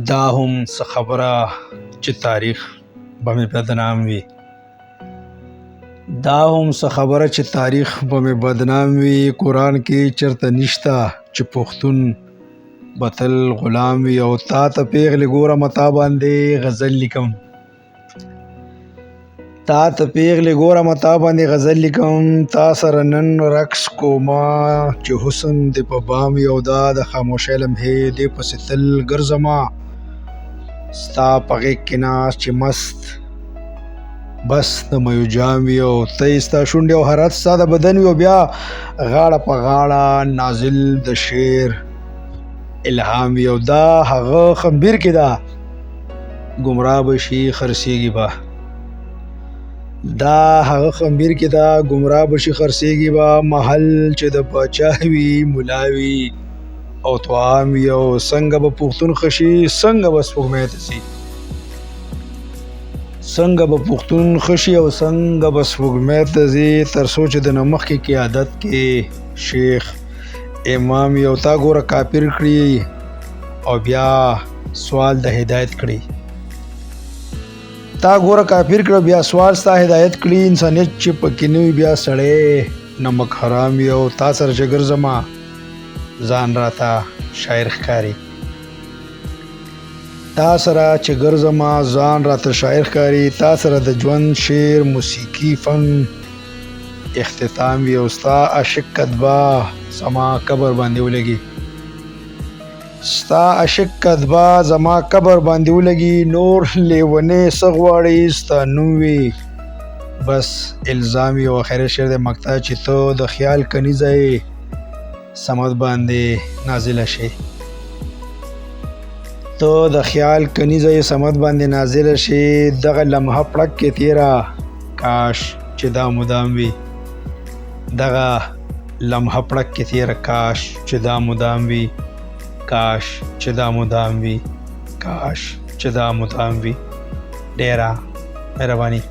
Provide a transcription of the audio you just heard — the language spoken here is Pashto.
دا هم څه خبره چې تاریخ به مې بدنام وي. دا هم څه خبره چې تاریخ به مې بدنام وي. قرآن کې چرته نشته چې پښتون به تل غلام وي. او تا ته پیغلې ګورم تا باندې غزل لیکم. تا ته پیغلې ګورم تا باندې غزل لیکم. تا سره نن رقص کوما چې حسن دې په بام وي. او دا د خاموشۍ لمحې دې پسې تل ګرځما. ستا په غېږ کې ناست چې مست بس د میو جام وي. او ته یې ستا شونډې او حرارت ستا د بدن وي. او بیا غاړه په غاړه نازل د شعر الهام وي. او دا هغه خمبیر کې ده ګمراه به شي خرڅېږي به. دا هغه خمبیر کې ده ګمراه به شي خرڅېږي به. محل چې د باچا وي ملا وي او توام وي. او څنګه به پښتون خشي څنګه به سپوږمۍ ته ځي. څنګه به پښتون خشي او څنګه به سپوږمۍ ته ځي. تر څو چې د نه مخکې قیادت کې شیخ امام یو تا ګوره کافر کړي او بیا سوال د هدایت کړي. تا ګوره کافر کړي بیا سوال ستا هدایت کړي. انسانیت چې پکې نه وي بیا سړی نمک حرام وي. او تا سره چې ګرځمه ځان راته شاعر ښکاري. تا سره چې ګرځمه ځان راته شاعر ښکاري. تا سره د ژوند شعر موسیقي فن اختتام وي. او ستا عاشق کدبه زما قبر باندې ولګي. ستا عاشق کدبه زما قبر باندې ولګي. نور لیونې څه غواړي ستا نوم وي بس الزام وي. او آخري شعر د مقطع چې ته د خیال کنیزه یې سمد باندې نازله شي. ته د خیال کنیزه یې سمد باندې نازله شي. دغه لمحه پړک کې تیره کاش چې دا مدام وي. دغه لمحه پړک کې تیره کاش چې دا مدام وي. کاش چې دا مدام وي. کاش چې دا مدام وي. ډیره مهرباني.